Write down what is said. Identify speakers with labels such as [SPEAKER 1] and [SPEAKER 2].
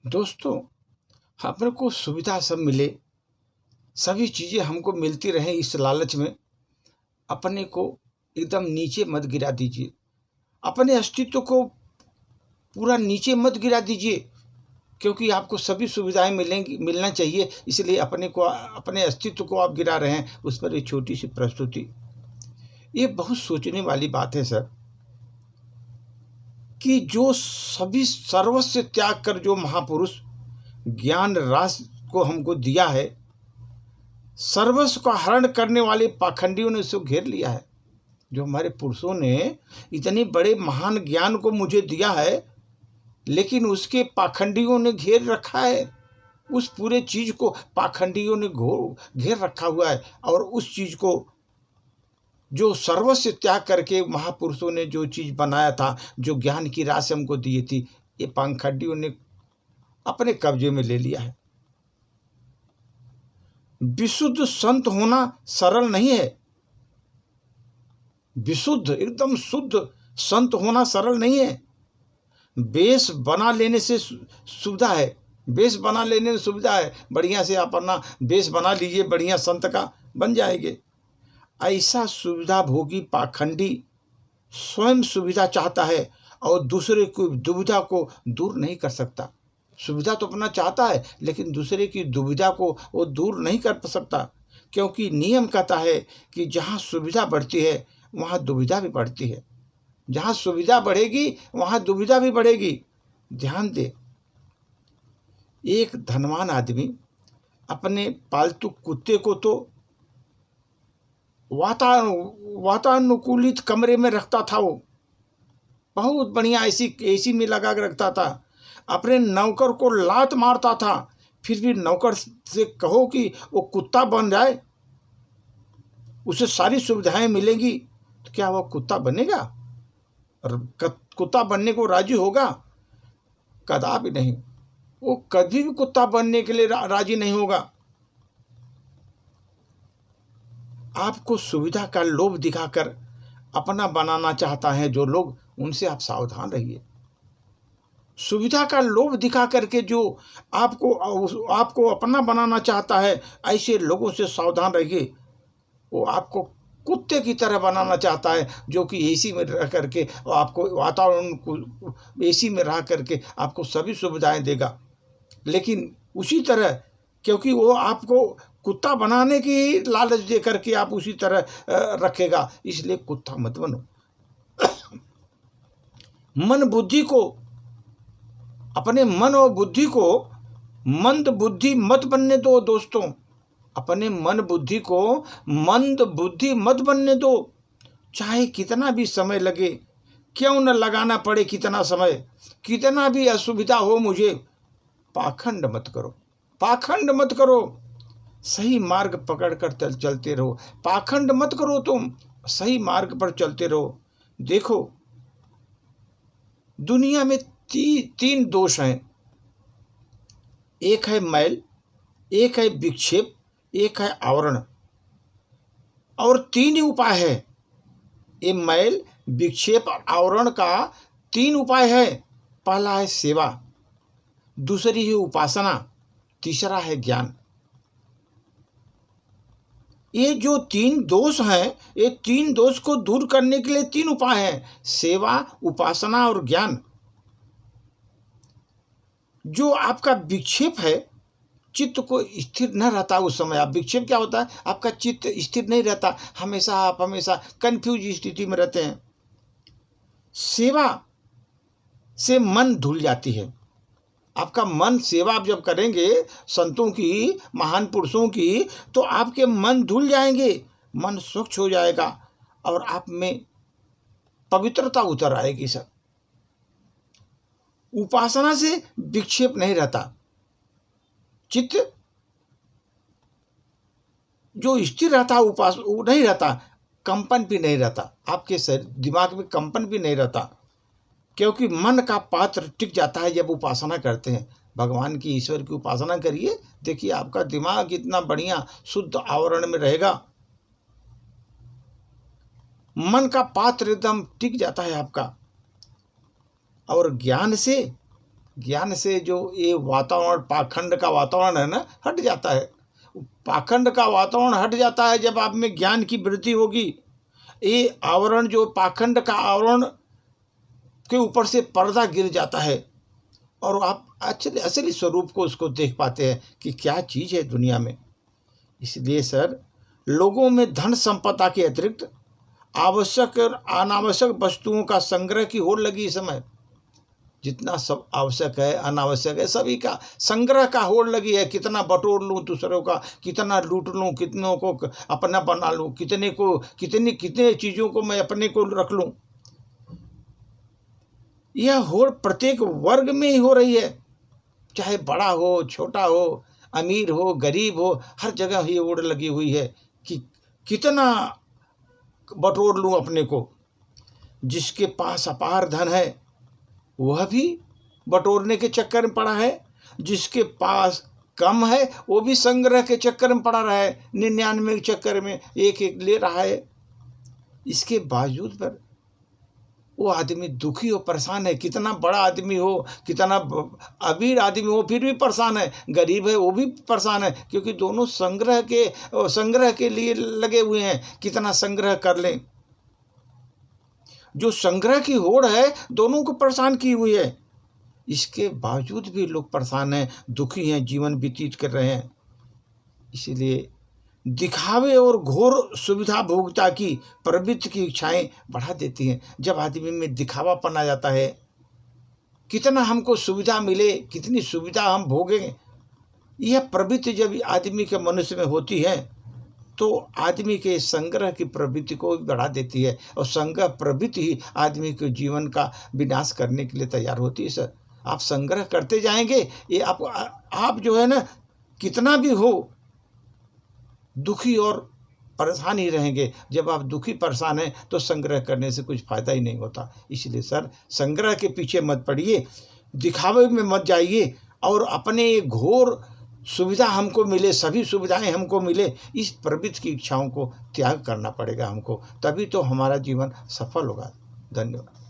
[SPEAKER 1] दोस्तों, अपने को सुविधा सब मिले, सभी चीज़ें हमको मिलती रहें, इस लालच में अपने को एकदम नीचे मत गिरा दीजिए। अपने अस्तित्व को पूरा नीचे मत गिरा दीजिए, क्योंकि आपको सभी सुविधाएं मिलेंगी, मिलना चाहिए, इसलिए अपने अस्तित्व को आप गिरा रहे हैं। उस पर एक छोटी सी प्रस्तुति। ये बहुत सोचने वाली बात है सर, कि जो सभी सर्वस्व त्याग कर जो महापुरुष ज्ञान रास को हमको दिया है, सर्वस्व का हरण करने वाले पाखंडियों ने उसको घेर लिया है। जो हमारे पुरुषों ने इतने बड़े महान ज्ञान को मुझे दिया है, लेकिन उसके पाखंडियों ने घेर रखा है। उस पूरे चीज को पाखंडियों ने घेर रखा हुआ है। और उस चीज को जो सर्वस्व त्याग करके महापुरुषों ने जो चीज बनाया था, जो ज्ञान की राशि हमको दी थी, ये पाखंडियों ने अपने कब्जे में ले लिया है। विशुद्ध संत होना सरल नहीं है। विशुद्ध, एकदम शुद्ध संत होना सरल नहीं है। बेस बना लेने से सुविधा है, बेस बना लेने में सुविधा है। बढ़िया से आप अपना बेस बना लीजिए, बढ़िया संत का बन जाएंगे। ऐसा सुविधा भोगी पाखंडी स्वयं सुविधा चाहता है और दूसरे की दुविधा को दूर नहीं कर सकता। सुविधा तो अपना चाहता है, लेकिन दूसरे की दुविधा को वो दूर नहीं कर सकता, क्योंकि नियम कहता है कि जहाँ सुविधा बढ़ती है वहाँ दुविधा भी बढ़ती है। जहाँ सुविधा बढ़ेगी वहाँ दुविधा भी बढ़ेगी। ध्यान दे, एक धनवान आदमी अपने पालतू कुत्ते को तो वातानुकूलित कमरे में रखता था। वो बहुत बढ़िया एसी में लगा कर रखता था। अपने नौकर को लात मारता था, फिर भी नौकर से कहो कि वो कुत्ता बन जाए, उसे सारी सुविधाएं मिलेंगी, तो क्या वो कुत्ता बनेगा? और कुत्ता बनने को राजी होगा? कदापि नहीं। वो कभी भी कुत्ता बनने के लिए राजी नहीं होगा। आपको सुविधा का लोभ दिखाकर अपना बनाना चाहता है जो लोग, उनसे आप सावधान रहिए। सुविधा का लोभ दिखा करके जो आपको अपना बनाना चाहता है, ऐसे लोगों से सावधान रहिए। वो आपको कुत्ते की तरह बनाना चाहता है, जो कि एसी में रह करके आपको वातावरण को एसी में रह करके आपको सभी सुविधाएं देगा, लेकिन उसी तरह, क्योंकि वो आपको कुत्ता बनाने की लालच दे करके आप उसी तरह रखेगा, इसलिए कुत्ता मत बनो। मन बुद्धि को, अपने मन और बुद्धि को मंद बुद्धि मत बनने दो दोस्तों। अपने मन बुद्धि को मंद बुद्धि मत बनने दो। चाहे कितना भी समय लगे, क्यों न लगाना पड़े कितना समय, कितना भी असुविधा हो मुझे, पाखंड मत करो, पाखंड मत करो। सही मार्ग पकड़कर चलते रहो। पाखंड मत करो, तुम सही मार्ग पर चलते रहो। देखो, दुनिया में तीन दोष हैं। एक है मैल, एक है विक्षेप, एक है आवरण, और तीन ही उपाय है। ये मैल, विक्षेप और आवरण का तीन उपाय है। पहला है सेवा, दूसरी है उपासना, तीसरा है ज्ञान। ये जो तीन दोष हैं, ये तीन दोष को दूर करने के लिए तीन उपाय हैं: सेवा, उपासना और ज्ञान। जो आपका विक्षेप है, चित्त को स्थिर न रहता उस समय। आप विक्षेप क्या होता है? आपका चित्त स्थिर नहीं रहता, आप हमेशा कंफ्यूज स्थिति में रहते हैं। सेवा से मन धुल जाती है। आपका मन, सेवा आप जब करेंगे संतों की, महान पुरुषों की, तो आपके मन धुल जाएंगे, मन स्वच्छ हो जाएगा और आप में पवित्रता उतर आएगी सर। उपासना से विक्षेप नहीं रहता, चित्त जो स्थिर रहता वो नहीं रहता, कंपन भी नहीं रहता, आपके दिमाग में कंपन भी नहीं रहता, क्योंकि मन का पात्र टिक जाता है जब उपासना करते हैं। भगवान की, ईश्वर की उपासना करिए, देखिए आपका दिमाग इतना बढ़िया शुद्ध आवरण में रहेगा, मन का पात्र एकदम टिक जाता है आपका। और ज्ञान से ज्ञान से जो ये वातावरण, पाखंड का वातावरण है ना, हट जाता है। पाखंड का वातावरण हट जाता है जब आप में ज्ञान की वृद्धि होगी। ये आवरण, जो पाखंड का आवरण के ऊपर से पर्दा गिर जाता है और आप असली स्वरूप को उसको देख पाते हैं कि क्या चीज़ है दुनिया में। इसलिए सर, लोगों में धन संपदा के अतिरिक्त आवश्यक और अनावश्यक वस्तुओं का संग्रह की होड़ लगी इस समय। जितना सब आवश्यक है, अनावश्यक है, सभी का संग्रह का होड़ लगी है। कितना बटोर लूँ दूसरों का, कितना लूट लूँ, कितनों को अपना बना लूँ, कितने चीज़ों को मैं अपने को रख लूँ। यह होड़ प्रत्येक वर्ग में ही हो रही है, चाहे बड़ा हो, छोटा हो, अमीर हो, गरीब हो, हर जगह ही होड़ लगी हुई है कि कितना बटोर लूँ अपने को। जिसके पास अपार धन है वह भी बटोरने के चक्कर में पड़ा है, जिसके पास कम है वो भी संग्रह के चक्कर में पड़ा रहा है, 99 के चक्कर में एक एक ले रहा है। इसके बावजूद पर वो आदमी दुखी हो, परेशान है। कितना बड़ा आदमी हो, कितना अमीर आदमी हो, फिर भी परेशान है। गरीब है वो भी परेशान है, क्योंकि दोनों संग्रह के लिए लगे हुए हैं। कितना संग्रह कर लें, जो संग्रह की होड़ है दोनों को परेशान की हुई है। इसके बावजूद भी लोग परेशान हैं, दुखी हैं, जीवन व्यतीत कर रहे हैं। इसीलिए दिखावे और घोर सुविधा भोगता की प्रवृत्ति की इच्छाएं बढ़ा देती हैं। जब आदमी में दिखावापन आ जाता है, कितना हमको सुविधा मिले, कितनी सुविधा हम भोगें, यह प्रवृत्ति जब आदमी के मनुष्य में होती है तो आदमी के संग्रह की प्रवृत्ति को बढ़ा देती है। और संग्रह प्रवृत्ति ही आदमी के जीवन का विनाश करने के लिए तैयार होती है। सर, आप संग्रह करते जाएंगे, ये आप जो है ना, कितना भी हो दुखी और परेशान ही रहेंगे। जब आप दुखी परेशान हैं तो संग्रह करने से कुछ फ़ायदा ही नहीं होता। इसलिए सर, संग्रह के पीछे मत पड़िए, दिखावे में मत जाइए, और अपने घोर सुविधा हमको मिले, सभी सुविधाएं हमको मिले, इस प्रवृत्ति की इच्छाओं को त्याग करना पड़ेगा हमको, तभी तो हमारा जीवन सफल होगा। धन्यवाद।